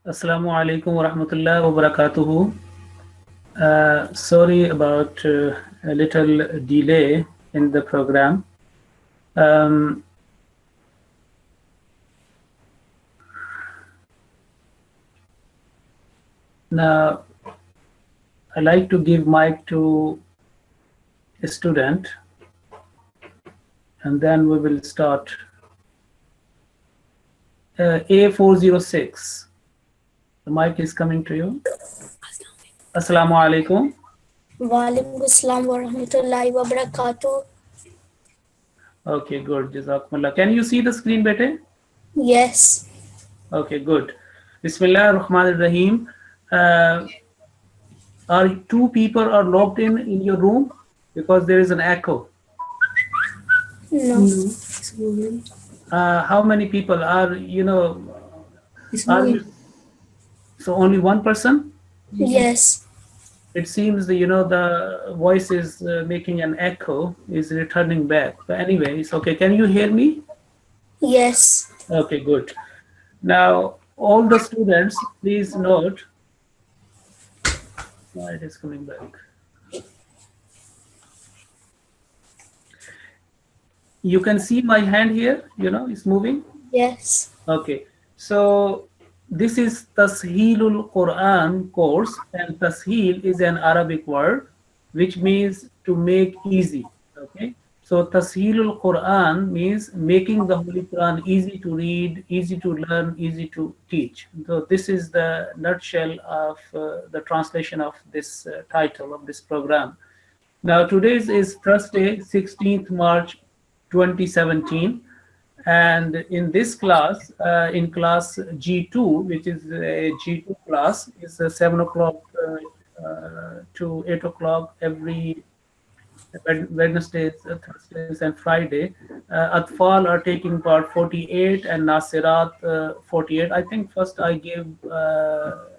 Assalamu alaikum wa rahmatullahi wa barakatuhu. Sorry about a little delay in the program. Um, Now, I like to give mic to a student, and then we will start. A406. The mic is coming to you. Assalamu alaikum. Walaikum Assalam wa rahmatullahi wa barakatuh. Okay, good. Jazakumullah. Can you see the screen better? Yes. Okay, good. Bismillah ar-Rahman ar-Rahim. Are two people are locked in your room? Because there is an echo. No. How many people are, so only one person? Yes. It seems that, the voice is making an echo, is returning back. But anyway, it's okay. Can you hear me? Yes. Okay, good. Now, all the students, please note. Why it is coming back? You can see my hand here, it's moving. Yes. Okay, so this is Tashilul-Quran course, and Tashil is an Arabic word which means to make easy. Okay, so Tashilul-Quran means making the Holy Quran easy to read, easy to learn, easy to teach. So this is the nutshell of the translation of this title of this program. Now today is Thursday, 16th March 2017. And in this class, in class G2, which is a G2 class, is 7 o'clock to 8 o'clock every Wednesdays, Thursdays, and Friday. Atfal are taking part 48 and Nasirat 48. I think first I give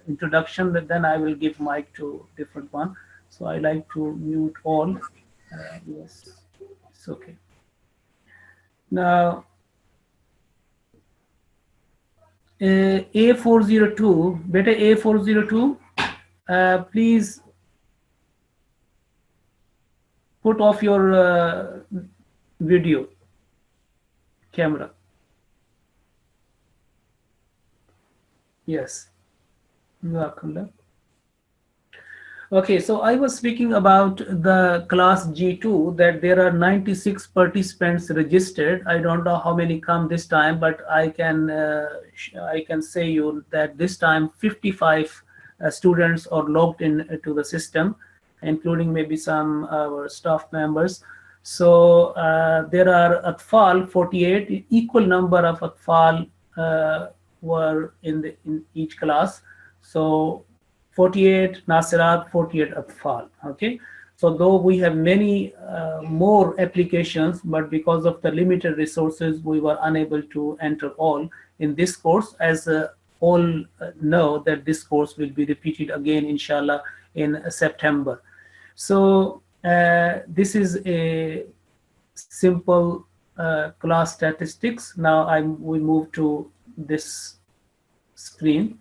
introduction, but then I will give mic to different one. So I like to mute all. Yes, it's okay. Now, A402, better A402, please put off your video camera. Yes. Okay, so I was speaking about the class G2 that there are 96 participants registered. I don't know how many come this time, but I can say you that this time 55 students are logged in to the system, including maybe some our staff members. So there are Atfal 48, equal number of Atfal were in each class. So 48 Nasirat, 48 Atfal. Okay, so though we have many more applications, but because of the limited resources, we were unable to enter all in this course. As all know that this course will be repeated again, inshallah, in September. So this is a simple class statistics. Now we move to this screen.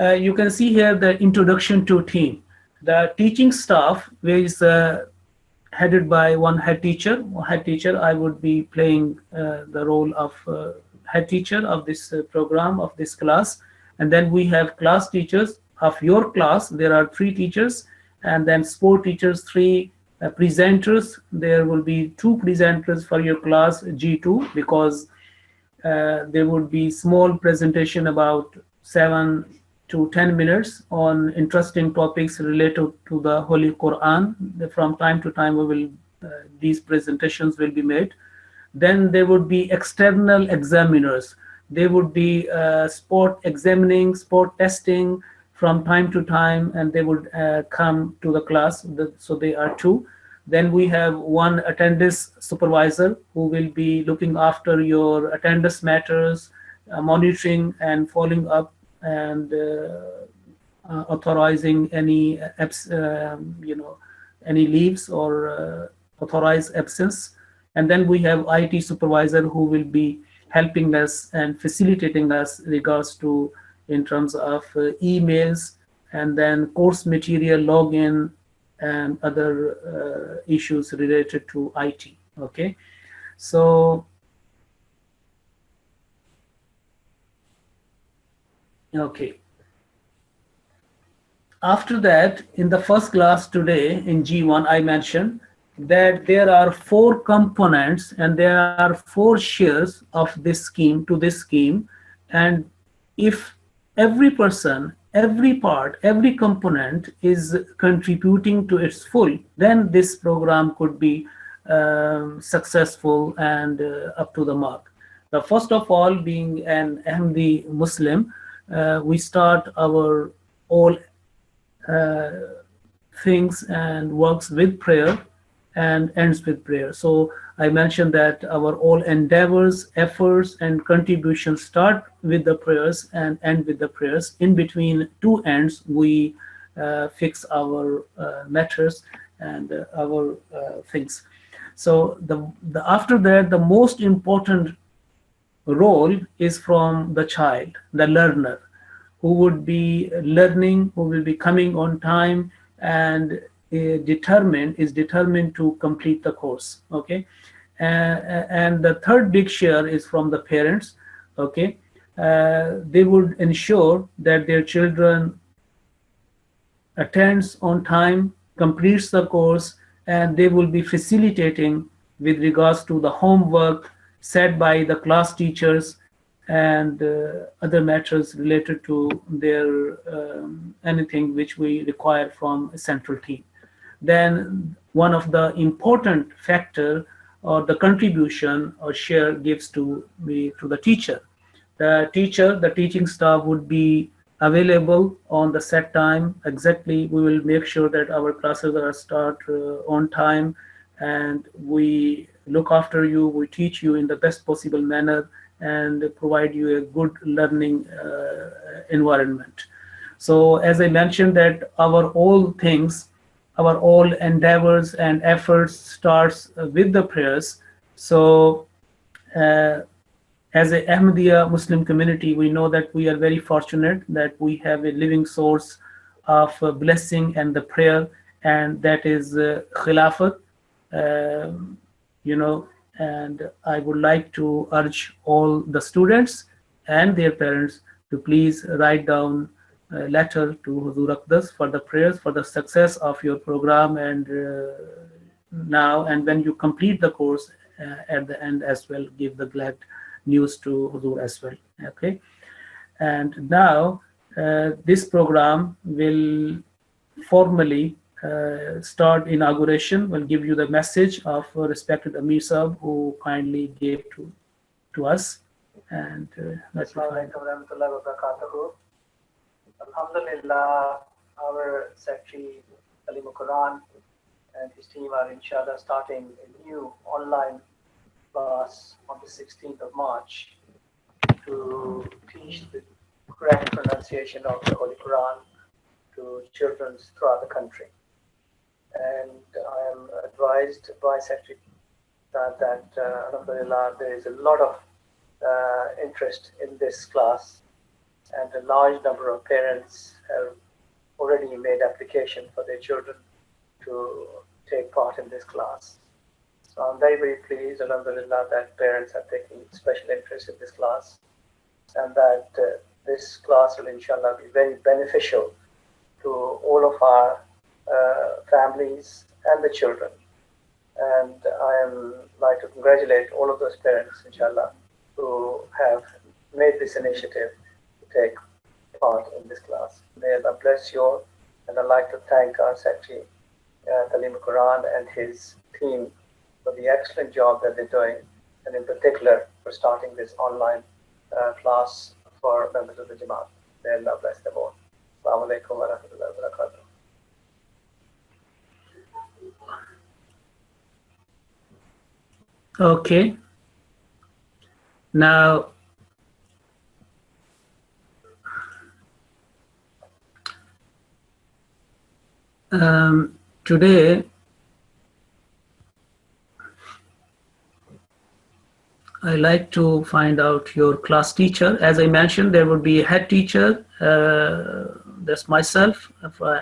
You can see here the introduction to team. The teaching staff is headed by one head teacher. I would be playing the role of head teacher of this program, of this class. And then we have class teachers of your class. There are 3 teachers, and then sport teachers, 3 presenters. There will be 2 presenters for your class G2, because there would be small presentation about 7 to 10 minutes on interesting topics related to the Holy Quran. From time to time, these presentations will be made. Then there would be external examiners. They would be sport examining, sport testing from time to time, and they would come to the class. So they are 2. Then we have 1 attendance supervisor who will be looking after your attendance matters, monitoring and following up, and authorizing any any leaves or authorized absence. And then we have IT supervisor who will be helping us and facilitating us regards to in terms of emails, and then course material login, and other issues related to IT. Okay, so okay. After that, in the first class today in G1, I mentioned that there are four components and there are four shares of this scheme to this scheme. And if every person, every part, every component is contributing to its full, then this program could be successful and up to the mark. The first of all, being an Ahmadi Muslim, we start our all uh, things and works with prayer and ends with prayer. So I mentioned that our all endeavors, efforts, and contributions start with the prayers and end with the prayers. In between two ends, we fix our matters and our things. So the after that, the most important role is from the child, the learner, who would be learning, who will be coming on time and determined to complete the course. Okay, and the third big share is from the parents. Okay, they would ensure that their children attends on time, completes the course, and they will be facilitating with regards to the homework set by the class teachers and other matters related to their anything which we require from a central team. Then one of the important factor or the contribution or share gives to the teacher. The teaching staff would be available on the set time exactly. We will make sure that our classes are start on time, and we look after you, we teach you in the best possible manner and provide you a good learning environment. So as I mentioned that our all things, our all endeavors and efforts starts with the prayers. So uh, as a Ahmadiyya Muslim community, we know that we are very fortunate that we have a living source of blessing and the prayer, and that is Khilafat. Um, you know, and I would like to urge all the students and their parents to please write down a letter to Huzur Aqdas for the prayers for the success of your program, and now and when you complete the course at the end as well, give the glad news to Huzur as well. Okay, and now this program will formally start inauguration. Will give you the message of respected Amir Sahab who kindly gave to us. And let's Alhamdulillah, our Secretary Talimul-Quran and his team are inshallah starting a new online class on the 16th of March to teach the correct pronunciation of the Holy Quran to children throughout the country. And I am advised by Secretary that Alhamdulillah, there is a lot of interest in this class, and a large number of parents have already made application for their children to take part in this class. So I'm very, very pleased, Alhamdulillah, that parents are taking special interest in this class, and that this class will inshallah be very beneficial to all of our families and the children. And I am like to congratulate all of those parents, inshallah, who have made this initiative to take part in this class. May Allah bless you all, and I'd like to thank our Secretary Talimul-Quran and his team for the excellent job that they're doing, and in particular for starting this online class for members of the Jamaat. May Allah bless them all. Assalamu alaikum wa rahmatullahi wa barakatuh. okay. Now today I like to find out your class teacher. As I mentioned, there would be a head teacher, that's myself,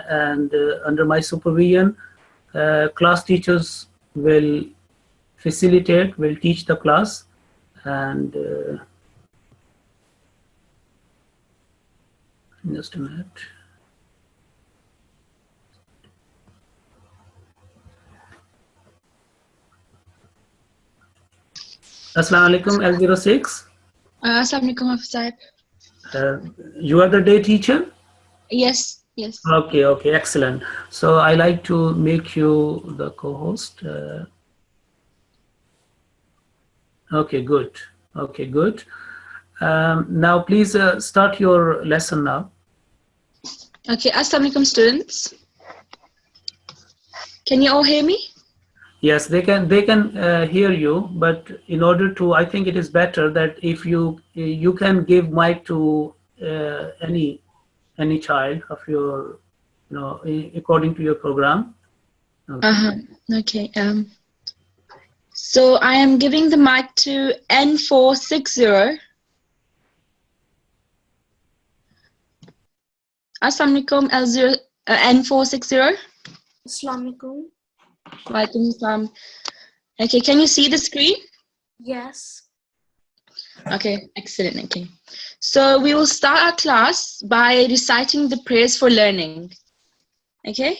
and under my supervision, class teachers will facilitate, will teach the class, and just a minute. Assalamu alaikum, L06. Assalamu alaikum, Hafiz Sahib. You are the day teacher? Yes, yes. Okay, okay, excellent. So I like to make you the co-host. Okay, good. Okay, good. Now, please start your lesson now. Okay, Assalamu alaikum, students. Can you all hear me? Yes, they can hear you, but in order to, I think it is better that if you can give mic to any child of your, according to your program. Okay. Okay. So I am giving the mic to N460. Assalamu alaikum, N460. Assalamu alaikum. Walaikum assalam. Okay, can you see the screen? Yes. Okay, excellent. Okay. So we will start our class by reciting the prayers for learning. Okay?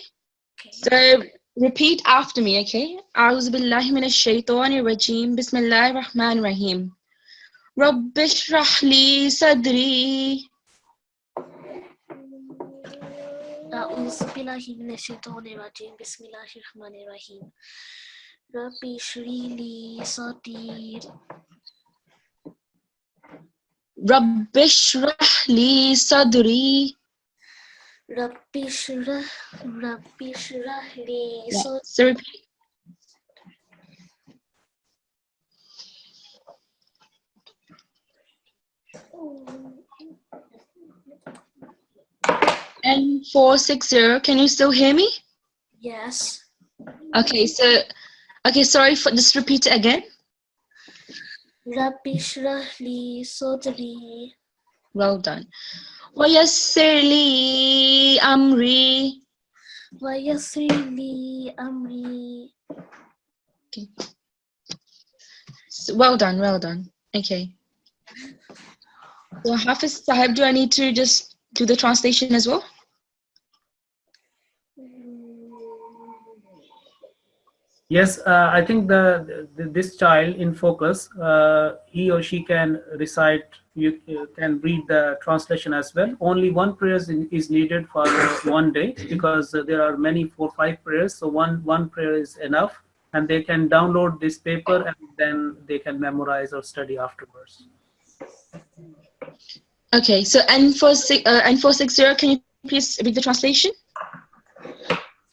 So repeat after me, okay? A'udhu billahi minash shaitanir rajim. Bismillahir rahmanir rahim. Rabbi shrah li sadri. أعوذ بالله من الشيطان الرجيم بسم الله الرحمن الرحيم ربي اشرح لي صدري Rabbi shrah li sadri. ربي اشرح لي صدري So repeat. N460, can you still hear me? Yes. Okay, sorry for just repeat it again. ربي اشرح لي صدري Well done. ويسر لي أمري. ويسر لي أمري. Okay. So, well done. Okay. So Hafiz Sahib, do I need to just do the translation as well? Yes, I think this child in focus, he or she can recite. You can read the translation as well. Only one prayer is needed for one day because there are many 4-5 prayers. So one prayer is enough, and they can download this paper and then they can memorize or study afterwards. Okay, so N460, can you please read the translation?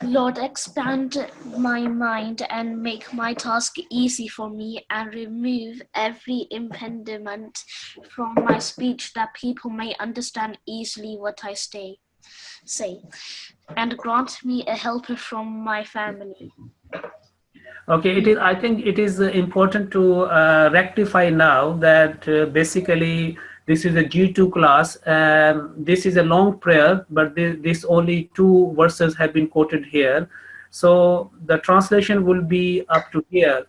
Lord, expand my mind and make my task easy for me and remove every impediment from my speech that people may understand easily what I say. And grant me a helper from my family. Okay, it is. I think it is important to rectify now that basically this is a G2 class. This is a long prayer, but this only 2 verses have been quoted here. So the translation will be up to here,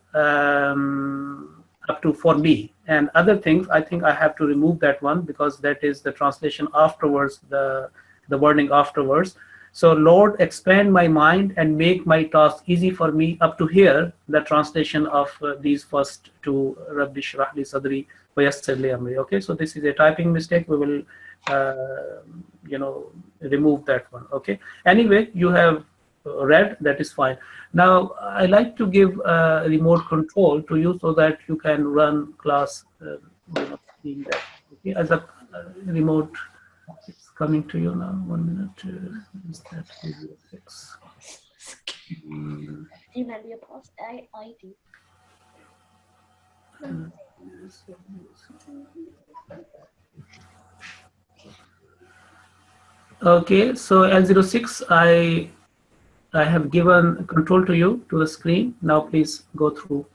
up to for me. And other things, I think I have to remove that one because that is the translation afterwards, the wording afterwards. So Lord, expand my mind and make my task easy for me. Up to here, the translation of these first 2, Rabbi shrah li sadri wa yassir li amri. Okay, so this is a typing mistake. We will, remove that one. Okay. Anyway, you have read, that is fine. Now, I like to give remote control to you so that you can run class, seeing that. Okay, as a remote. It's coming to you now. 1 minute. Is that video fix? Remember your post ID. Okay, so L06, I have given control to you to the screen. Now please go through.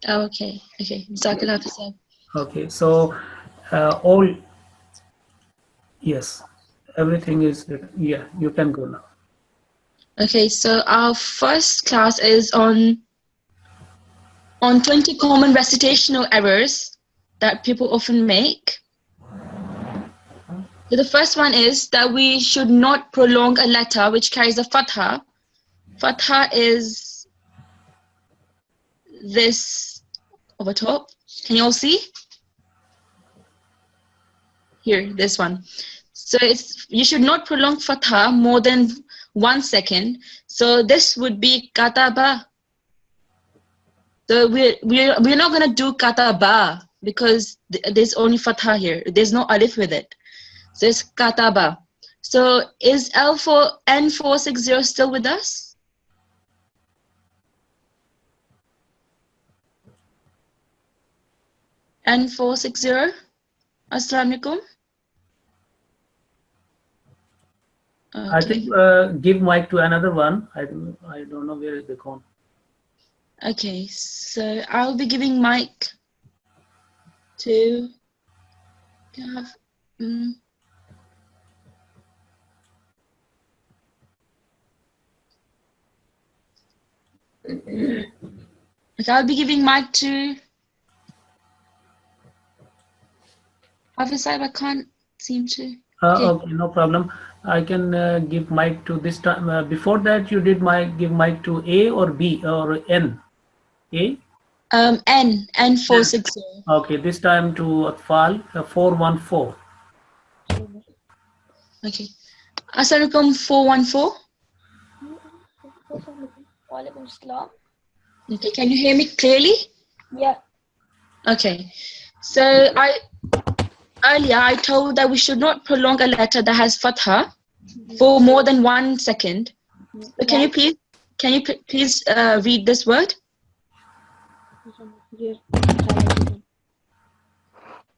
Oh, okay. Okay. Jazakallah khair. Okay, so all, yes, everything is, yeah, you can go now. Okay, so our first class is on 20 common recitational errors that people often make. So the first one is that we should not prolong a letter which carries a fatha. Fatha is this over top. Can you all see? Here, this one. So you should not prolong fatha more than 1 second. So this would be kataba. So we're not gonna do kataba because there's only fatha here. There's no alif with it. So it's kataba. So is N460 still with us? N460. Assalamu alaikum. Okay. I think give mic to another one. I don't know where is the cone. Okay, so I'll be giving mic to okay, I'll be giving mic to Hafiz Saib. I can't seem to. Okay, no problem. I can give mic to this time. Before that, you did give mic to A or B or N? A? N460. Okay, this time to Atfal 414. Okay. Assalamualaikum 414. Walaikum salam. Okay, can you hear me clearly? Yeah. Okay. So earlier I told that we should not prolong a letter that has fatha for more than 1 second. So can you please read this word?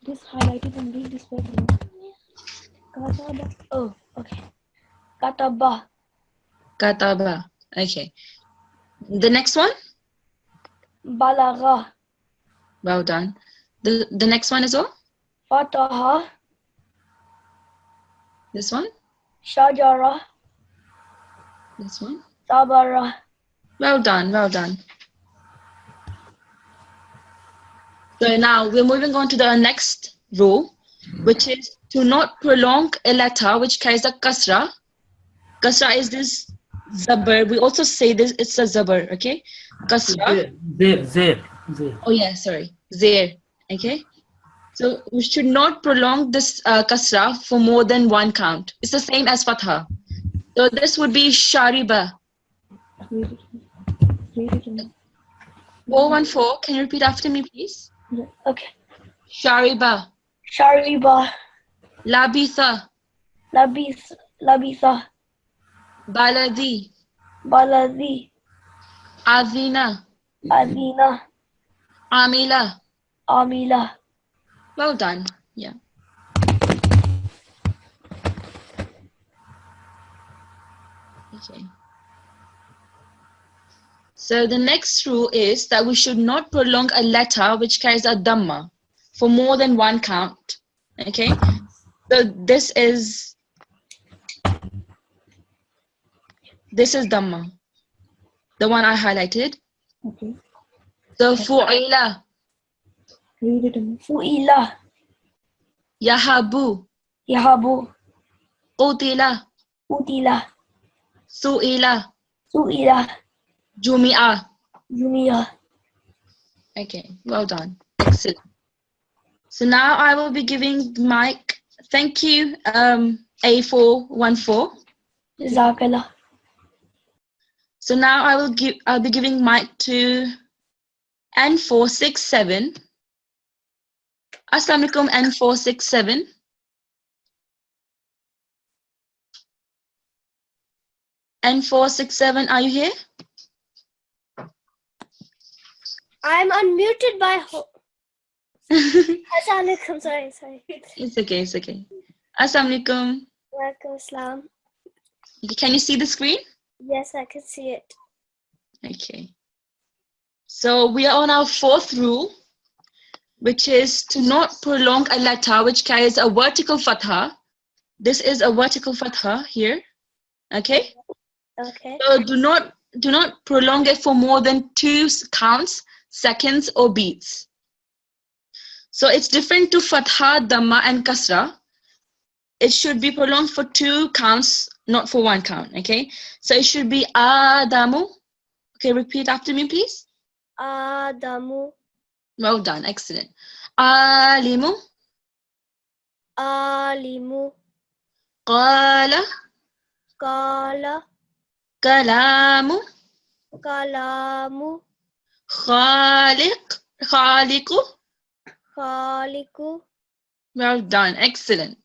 Just highlighted and read this word. Kataba. Oh, okay. Kataba. Kataba. Okay. The next one? Balagha. Well done. The next one as well? Fataha. This one? Shajara. This one? Sabara. Well done, well done. So now we're moving on to the next rule, which is to not prolong a letter which carries a kasra. Kasra is this zabar. We also say this, it's a zabar, okay? Kasra. Zir. Oh yeah, sorry. Zir, okay? So we should not prolong this kasra for more than 1 count. It's the same as fatha. So this would be shariba. 414, can you repeat after me, please? Okay. Shariba. Shariba. Labitha. Labitha. Baladi. Baladi. Azina. Adina. Amila. Amila. Well done. Yeah. Okay. So the next rule is that we should not prolong a letter which carries a dhamma for more than 1 count. Okay. So this is dhamma, the one I highlighted. Okay. So fu'ila. Read it. Fu'ila. Yahabu. Yahabu. Qutila. Utila. Su'ila. Su'ila. Jumi'a. Jumia. Okay, well done. Excellent. So now I will be giving the mic. Thank you, A414. Jazakallah. So now I'll be giving mic to N467. Assalamu alaikum N467. N467, are you here? I'm unmuted by Assalamualaikum. Sorry. It's okay, it's okay. Assalamu alaikum. Walaikum assalam. Can you see the screen? Yes, I can see it. Okay. So we are on our fourth rule, which is to not prolong a letter which carries a vertical fatha. This is a vertical fatha here. Okay? Okay. So do not prolong it for more than 2 counts, seconds, or beats. So it's different to fatha, dhamma, and kasra. It should be prolonged for 2 counts, not for 1 count. Okay? So it should be adamu. Okay, repeat after me, please. Adamu. Well done, excellent. Alimu. Alimu. Qala. Kala. Kalamu. Kalamu. Khaliq. Khaliqu. Khaliku. Well done, excellent.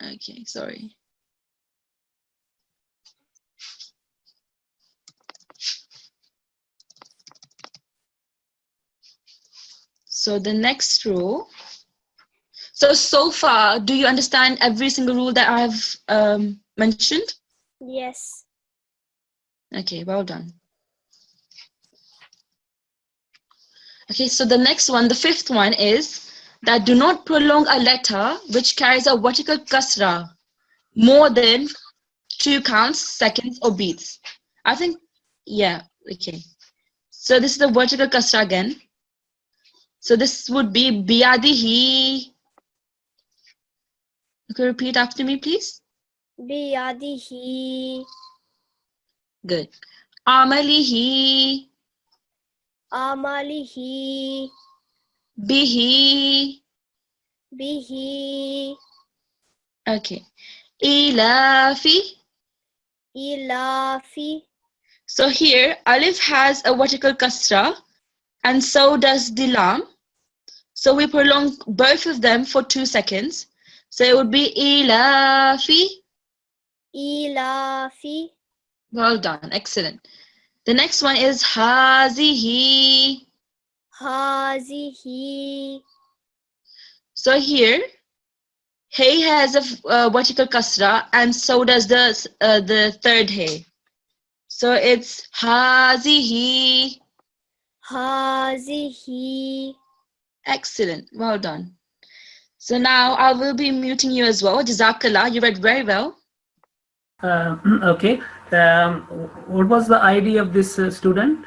Okay, sorry. So the next rule. So far, do you understand every single rule that I have mentioned? Yes. Okay, well done. Okay, so the next one, the fifth one is that do not prolong a letter which carries a vertical kasra more than 2 counts, seconds, or beats. I think, yeah, okay. So this is the vertical kasra again. So this would be biyadihi. Okay, repeat after me, please. Biyadihi. Good. Amalihi. Amalihi. Bihi. Bihi. Okay. Ilafi. Ilafi. So here, alif has a vertical kasra, and so does the lam. So we prolong both of them for 2 seconds. So it would be ilafi. Ilafi. Well done, excellent. The next one is hazihi. Hazihi. So here, hey has a vertical kasra, and so does the third hey. So it's hazihi. Hazihi. Excellent, well done. So now I will be muting you as well. Jazakallah, you read very well. Okay. What was the ID of this student?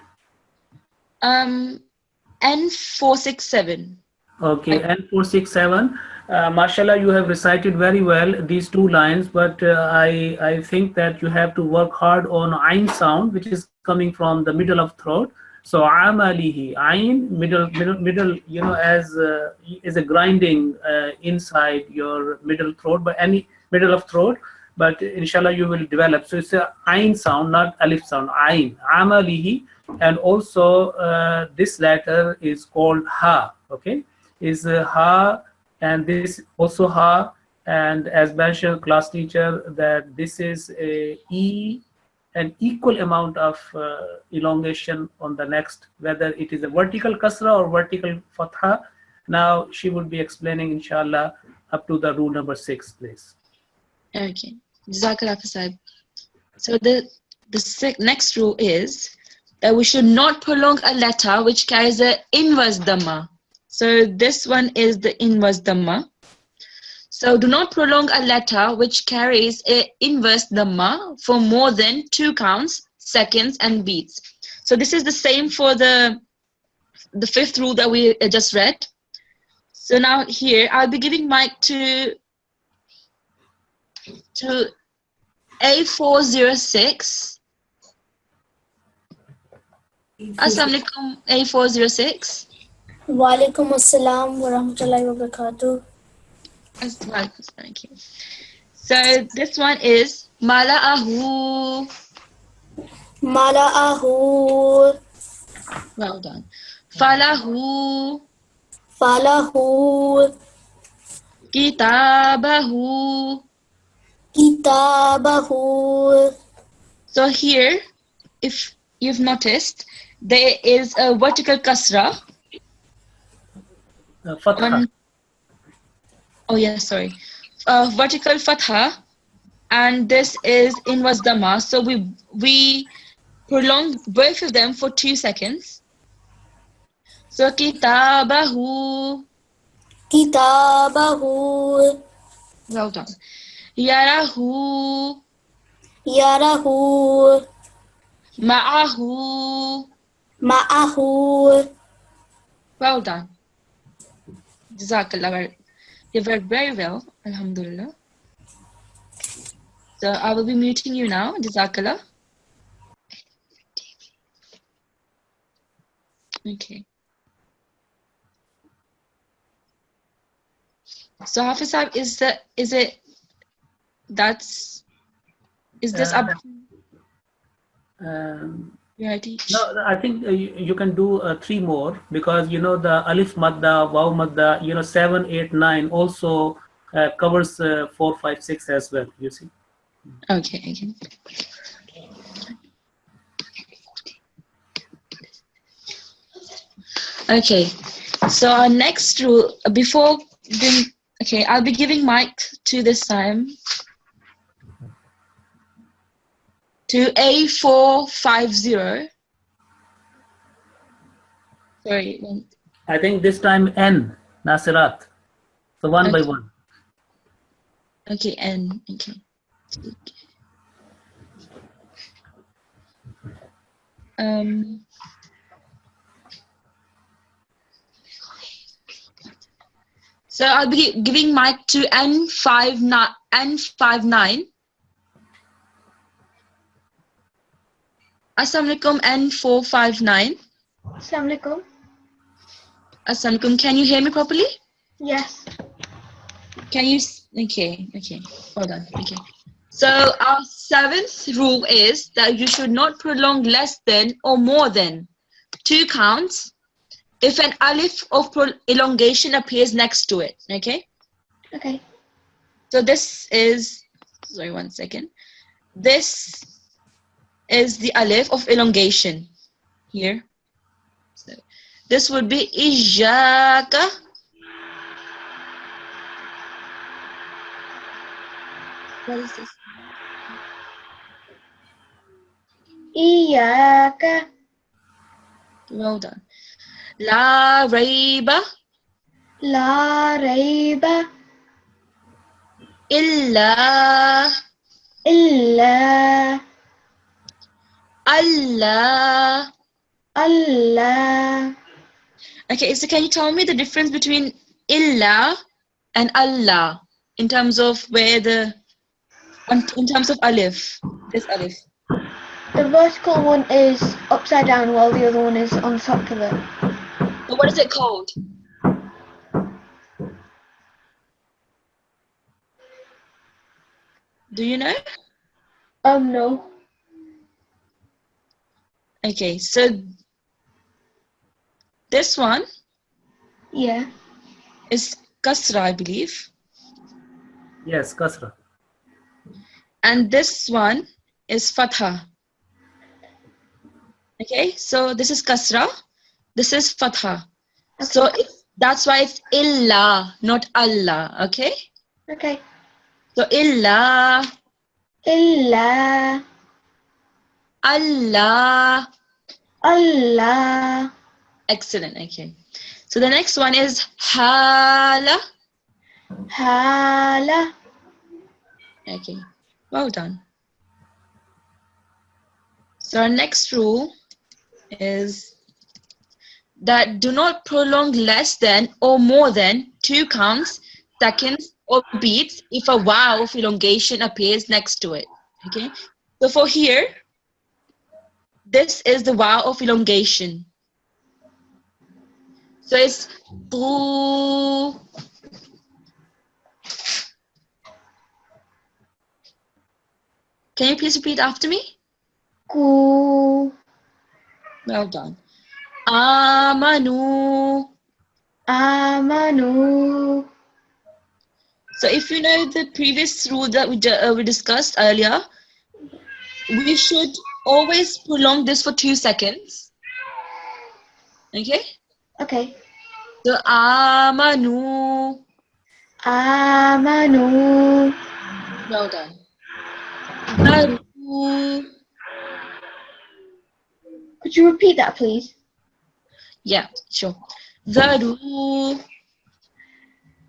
N467. Okay, N467. Mashallah, you have recited very well these 2 lines, but I think that you have to work hard on ain sound, which is coming from the middle of throat. So amalihi, ain, middle, you know, as is a grinding inside your middle throat, but any middle of throat. But inshallah, you will develop. So it's a ain sound, not alif sound. Ain, amalihi, and also this letter is called ha. Okay. Is ha, and this also ha, and as mentioned class teacher that this is a e, an equal amount of elongation on the next, whether it is a vertical kasra or vertical fatha. Now she would be explaining inshallah up to the rule number 6, please. Okay, Jazakallah Sahib. So the next rule is that we should not prolong a letter which carries an inverse dhamma. So this one is the inverse dhamma. So do not prolong a letter which carries an inverse dhamma for more than 2 counts, seconds, and beats. So this is the same for the fifth rule that we just read. So now here I'll be giving mic to A406. Assalamu alaikum, A406. Walaikum assalam wa rahmatullahi wa barakatuh. Thank you. So this one is mala'ahu. Mala'ahu. Well done. Falahu. Falahu. Kitabahu. Kitabahu. So here, if you've noticed, there is a vertical kasra. Fatha. Oh yeah, sorry. Vertical fatha, and this is inverse dhamma. So we prolong both of them for 2 seconds. So kitabahu. Kitabahu. Well done. Yarahu. Yarahu. Ma'ahu. Ma'ahu. Well done. Jazakallah. You read very well. Alhamdulillah. So I will be muting you now. Jazakallah. Okay. So Hafiz Sahib, is this up? Yeah, teach. No, I think you can do 3 more, because you know the alif madda, waw madda, 7, 8, 9 also covers 4, 5, 6 as well. You see. Okay. Okay. So our next rule before then. Okay, I'll be giving mic to this time to A450. Sorry. I think this time N, Nasirat. So one by one. Okay, N. Okay. So I'll be giving mic to N59. Assalamualaikum N459. Assalamualaikum. Assalamualaikum. Can you hear me properly? Yes. Can you? Okay. Hold on. Okay. So our 7th rule is that you should not prolong less than or more than 2 counts if an alif of elongation appears next to it. Okay. Okay. So this is. Sorry, 1 second. This is the alif of elongation here. So this would be ijaka. What is this? Iyaka. Well done. La raiba. La raiba. Illa. Illa. Allah. Allah. Okay, so can you tell me the difference between illa and Allah in terms of in terms of alif? This alif. The vertical one is upside down while the other one is on top of it. So what is it called? Do you know? No. Okay, so this one Yeah. is kasra, I believe. Yes, kasra. And this one is fatha. Okay, so this is kasra, this is fatha. Okay. So that's why it's illa, not Allah. Okay. Okay. So illa. Illa. Allah. Allah. Excellent. Okay. So the next one is hala. Hala. Okay. Well done. So our next rule is that do not prolong less than or more than 2 counts, seconds, or beats if a wow of elongation appears next to it. Okay. So for here, this is the wow of elongation. So it's boo. Can you please repeat after me? Ku. Well done. Amanu. Amanu. So if you know the previous rule that we discussed earlier, we should always prolong this for 2 seconds. Okay? Okay. So amanu. Amanu. Well done. Baru. Could you repeat that, please? Yeah, sure. Zaru.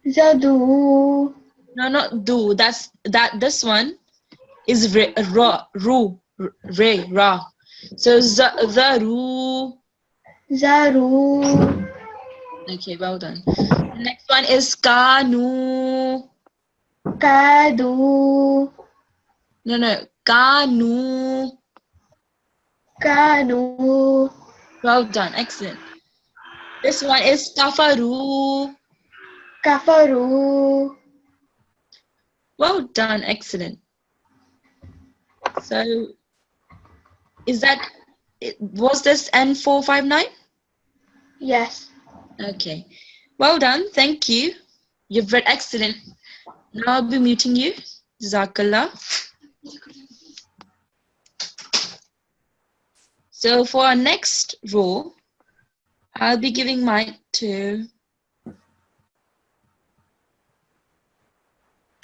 Zadu. No, not do. This one is re, ra, ru, re, ra. So zaru. Zaru. Okay, well done. The next one is kanu. Kadu. No, kanu. Kanu. Well done, excellent. This one is kafaru. Kafaru. Well done, excellent. So, was this N459? Yes. Okay. Well done, thank you. You've read excellent. Now I'll be muting you. Jazakallah. So for our next row, I'll be giving mic to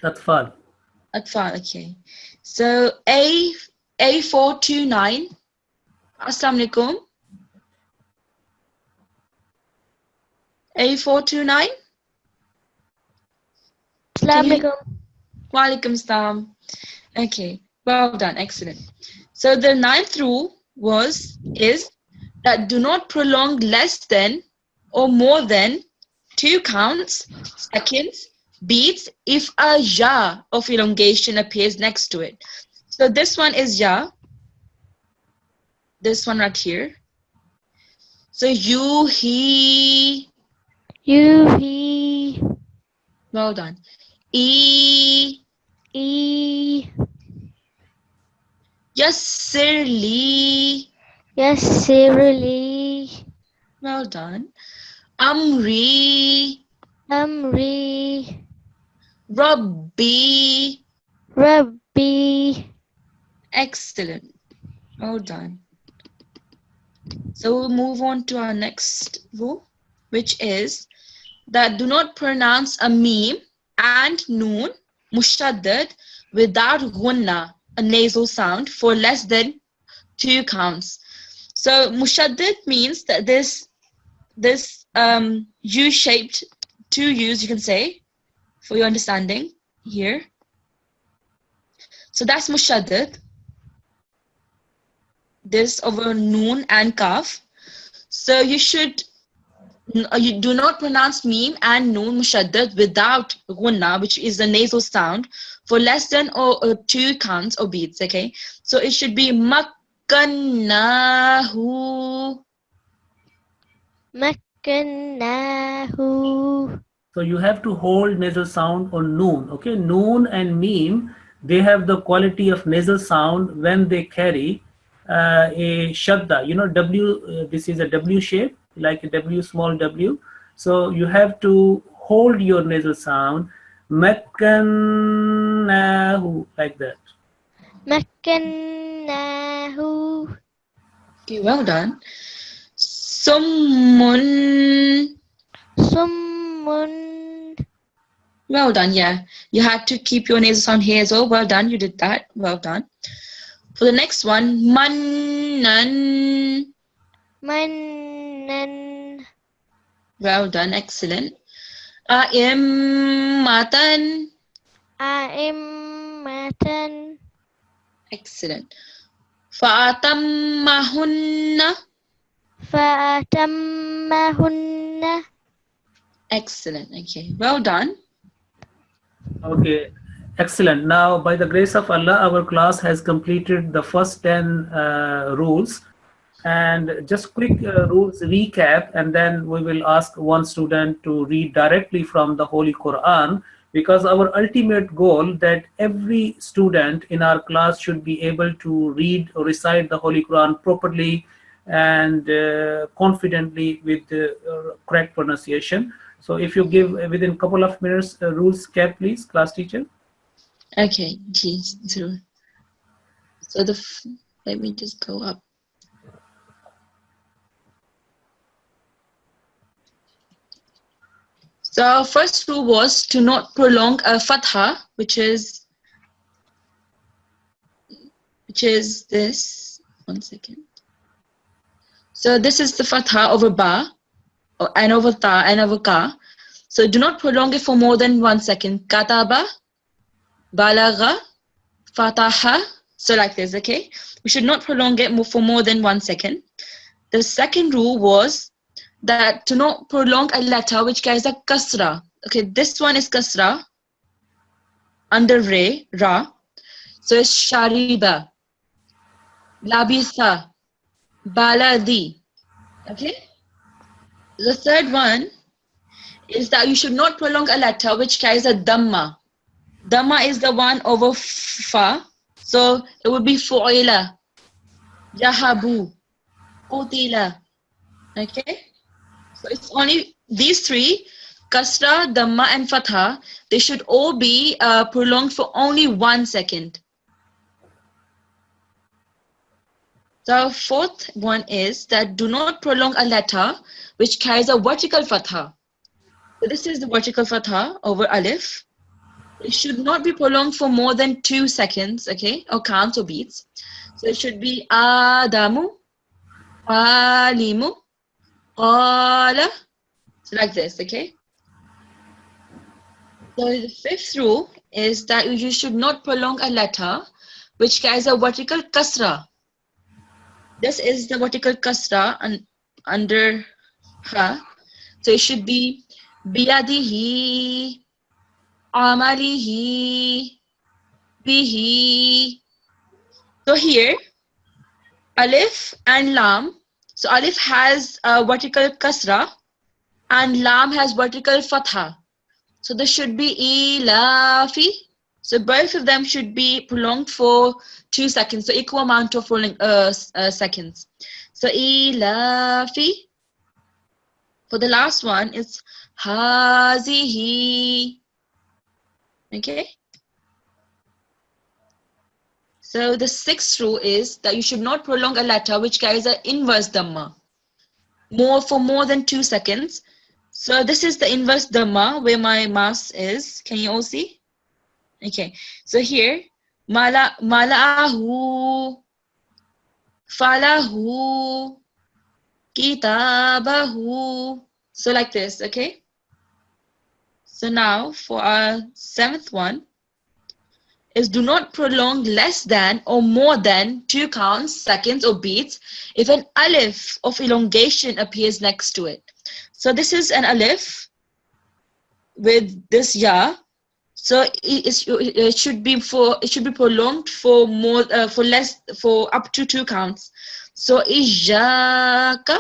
Atfal. Atfal, okay. So A429. Assalamu alaikum. A429. Assalamualaikum. Walaikum salam. Okay, well done, excellent. So the 9th rule is that do not prolong less than or more than 2 counts, seconds, beats if a ya of elongation appears next to it. So this one is ya. This one right here. So you, he. You, he. Well done. E. Yassirli. Yassirli. Well done. Amri. Amri. Rabbi. Rabbi. Excellent. Well done. So we'll move on to our next rule, which is that do not pronounce a meme and noon mushaddad without gunna, a nasal sound, for less than 2 counts. So mushaddad means that this U-shaped 2 U's, you can say, for your understanding here. So that's mushaddad. This over noon and kaf. So you do not pronounce meme and noon mushaddad without gunna, which is a nasal sound, for less than or 2 counts or beats. Okay, so it should be makkannahu. Makkannahu. So you have to hold nasal sound on noon. Okay, noon and meme, they have the quality of nasal sound when they carry a shadda. You know, W. This is a W shape, like a W, small W. So you have to hold your nasal sound, makkannahu, like that. Makkannahu. Okay, well done. Summun. Summun. Well done, yeah. You had to keep your nasal sound here as well. Well done, you did that. Well done. For the next one, mannan. Mannan. Well done, excellent. A'immatan. A'immatan. Excellent. Fa'atammahunna. Fa'atammahunna. Excellent. Okay, well done. Okay, excellent. Now, by the grace of Allah, our class has completed the first 10 rules. And just quick rules recap, and then we will ask one student to read directly from the Holy Quran, because our ultimate goal that every student in our class should be able to read or recite the Holy Quran properly and confidently with the correct pronunciation. So if you give within a couple of minutes rules cap, please, class teacher. Okay, geez. So let me just go up. So our first rule was to not prolong a fatha, which is this. 1 second. So this is the fatha over ba, and over ta, and over ka. So do not prolong it for more than 1 second. Kataba, balagha, fataha. So like this, okay? We should not prolong it for more than 1 second. The second rule was that to not prolong a letter which carries a kasra. Okay, this one is kasra under re, ra. So it's shariba, labisa, baladi. Okay? The third one is that you should not prolong a letter which carries a dhamma. Dhamma is the one over fa. So it would be fu'ila, jahabu, qutila. Okay? So it's only these three, kasra, dhamma, and fatha. They should all be prolonged for only 1 second. The fourth one is that do not prolong a letter which carries a vertical fatha. So this is the vertical fatha over alif. It should not be prolonged for more than 2 seconds, okay, or counts or beats. So it should be Adamu, Alimu, Qala. So like this, okay. So the fifth rule is that you should not prolong a letter which carries a vertical kasra. This is the vertical kasra under ha. So it should be biyadihi, amalihi, bihi. So here, alif and lam. So alif has a vertical kasra and lam has vertical fatha. So this should be ilafi. So both of them should be prolonged for 2 seconds. So equal amount of prolonging seconds. So ilafi. For the last one, it's hazihi. Okay. So the sixth rule is that you should not prolong a letter which carries an inverse dhamma for more than 2 seconds. So this is the inverse dhamma where my mouse is. Can you all see? Okay. So here, mala'ahu, falahu, kitabahu. So like this, okay? So now for our seventh one is do not prolong less than or more than 2 counts, seconds or beats if an alif of elongation appears next to it. So this is an alif with this ya. So it should be prolonged for up to 2 counts. So ijaka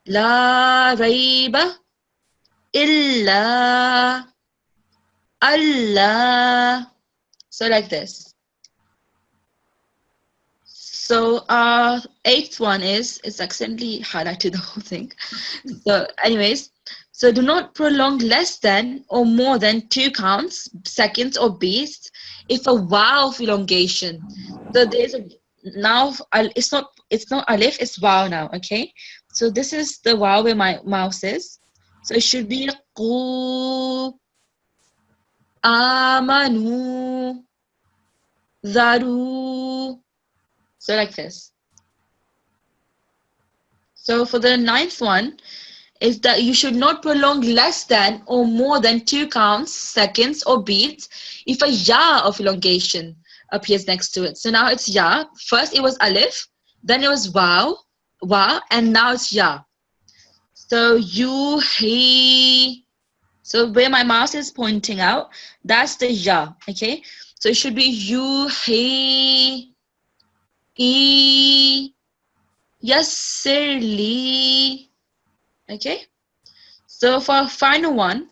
la raiba illa Allah. So like this. So eighth one is, it's accidentally highlighted the whole thing. So anyways, so do not prolong less than or more than 2 counts, seconds or beats if a wow of elongation. So there's a now it's not alif, it's wow now, okay? So this is the wow where my mouse is. So it should be qu amanu zaru. So like this. So for the ninth one is that you should not prolong less than or more than 2 counts, seconds or beats if a ya of elongation appears next to it. So now it's ya. First it was alif, then it was wow, and now it's ya. So you, he. So where my mouse is pointing out, that's the ya, okay? So it should be you, he, yassirli. Okay, so for final one,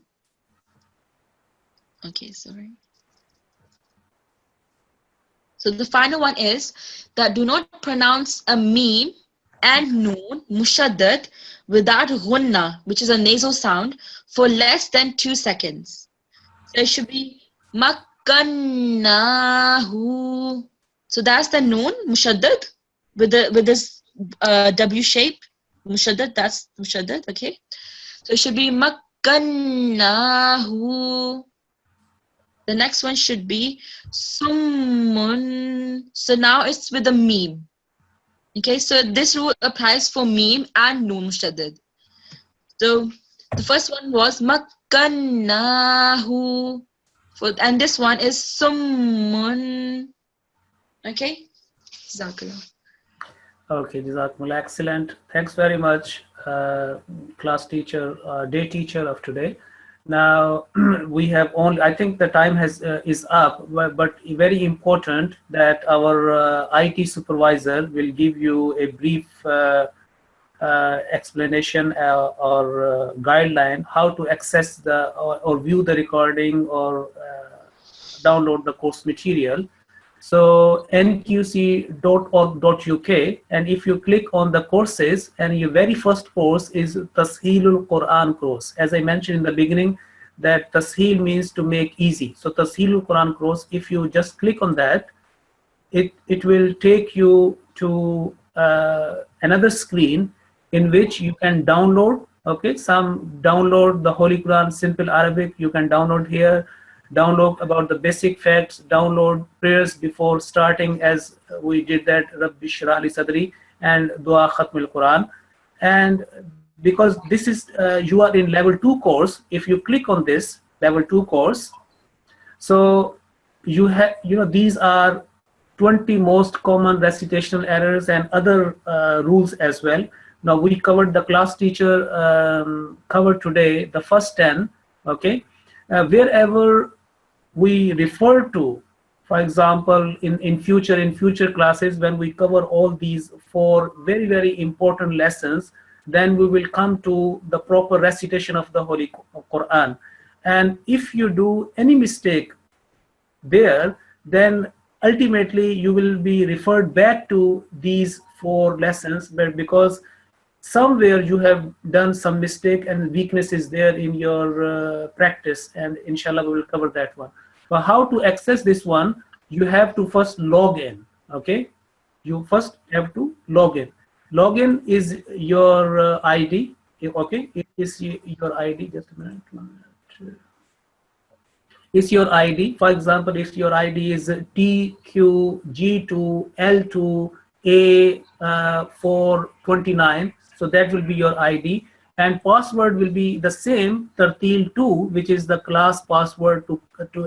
okay, sorry. So the final one is that do not pronounce a meme and noon mushaddad without ghunna, which is a nasal sound, for less than 2 seconds. So it should be makkannahu. So that's the noon mushaddad with this W shape. Mushaddad, that's mushaddad, okay? So it should be makkannahu. The next one should be summun. So now it's with a meme. Okay, so this rule applies for meme and noon mushaddad. So the first one was makkannahu, and this one is summun. Okay, Jazakallah. Okay, Jazakumullah. Excellent. Thanks very much, class teacher, day teacher of today. Now we have only, I think the time has is up, but very important that our IT supervisor will give you a brief explanation or guideline how to access the or view the recording or download the course material. So nqc.org.uk, and if you click on the courses, and your very first course is Tashilul-Quran course. As I mentioned in the beginning, that Tashil means to make easy. So Tashilul-Quran course, if you just click on that, it will take you to another screen in which you can download, okay, download the Holy Quran, simple Arabic, you can download here, download about the basic facts, download prayers before starting, as we did that, Rabbi Shrah li Sadri, and Dua Khatmul Quran. And because this is, you are in level 2 course, if you click on this level 2 course, so you have, these are 20 most common recitational errors and other rules as well. Now we covered, the class teacher covered today the first 10, okay? Wherever we refer to, for example, in future classes, when we cover all these 4 very, very important lessons, then we will come to the proper recitation of the Holy Quran. And if you do any mistake there, then ultimately you will be referred back to these 4 lessons, but because somewhere you have done some mistake and weaknesses there in your practice, and inshallah we will cover that one. But how to access this one, you have to first log in, okay? You first have to log in. Login is your ID, okay? It is your ID, just a minute. Is your ID. For example, if your ID is TQG2L2A429, so that will be your ID, and password will be the same, Tartil2, which is the class password to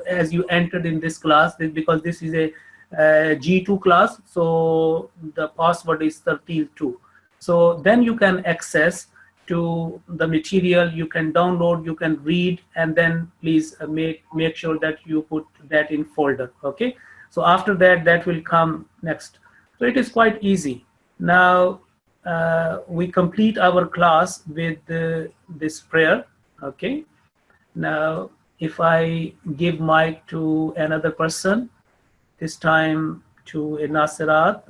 as you entered in this class, because this is a G2 class, so the password is Tartil2. So then you can access to the material, you can download, you can read, and then please make sure that you put that in folder, okay? So after that, that will come next. So it is quite easy. Now we complete our class with this prayer, okay? Now if I give mic to another person, this time to Nasirat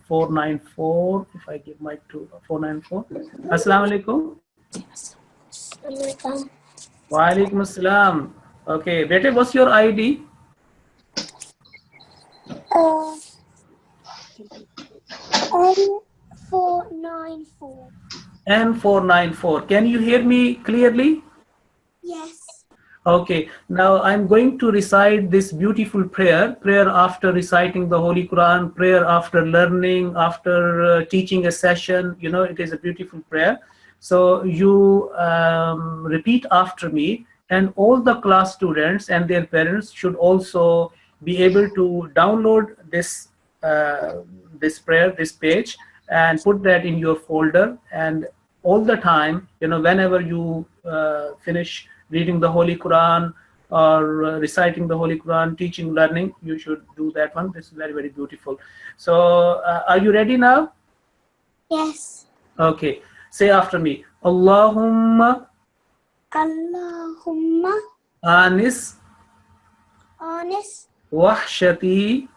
494. If I give mic to 494. Assalamu alaikum. Wa alaikum assalam. Okay, bete, what's your ID? N494. N494. Can you hear me clearly? Yes. Okay, now I'm going to recite this beautiful prayer after reciting the Holy Quran, prayer after learning, after teaching a session, it is a beautiful prayer. So you repeat after me, and all the class students and their parents should also be able to download this prayer, this page, and put that in your folder. And all the time, whenever you finish reading the Holy Quran or reciting the Holy Quran, teaching, learning, you should do that one. This is very, very beautiful. So are you ready now? Yes. Okay, say after me. Allahumma anis wahshati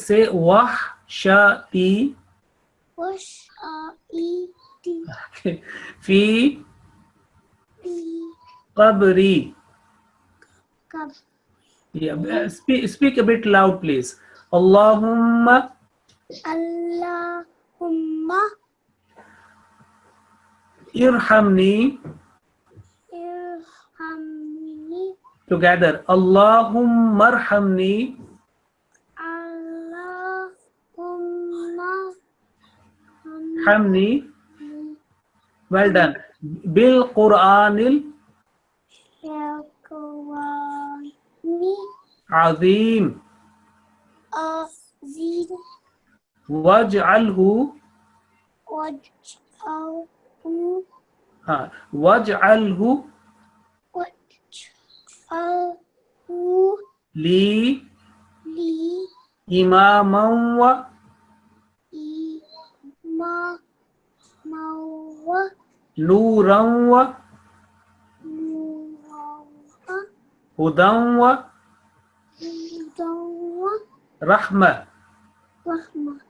say wahshati okay. Fi qabri. Yeah, speak a bit loud, please. Allahumma irhamni Together. Allahumma arhamni. Allahumma Hamni. Well done. Bil Quranil Yaqwani Azim. Azim Waj'alhu. Waj'alhu Waj'alhu Waj'alhu li Li imaman wa Imamawa nuran wa Nuwawa hudan wa Hudawa rahma. Rahma.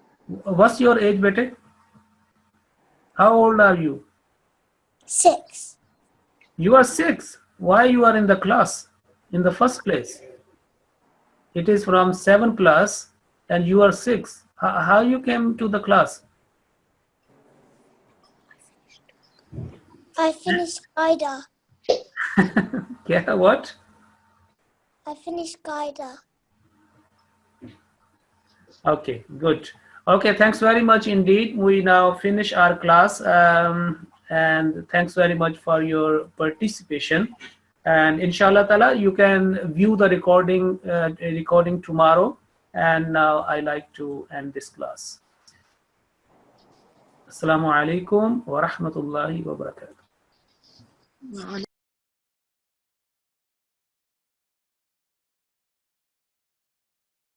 What's your age, bete? How old are you? 6. You are 6. Why you are in the class in the first place? It is from 7 class and you are 6. How you came to the class? I finished Qaida. Yeah, what? I finished Qaida. Okay, good. Okay, thanks very much indeed. We now finish our class, and thanks very much for your participation. And inshallah ta'ala, you can view the recording tomorrow. And now I like to end this class. Assalamu alaikum wa rahmatullahi wa barakatuh.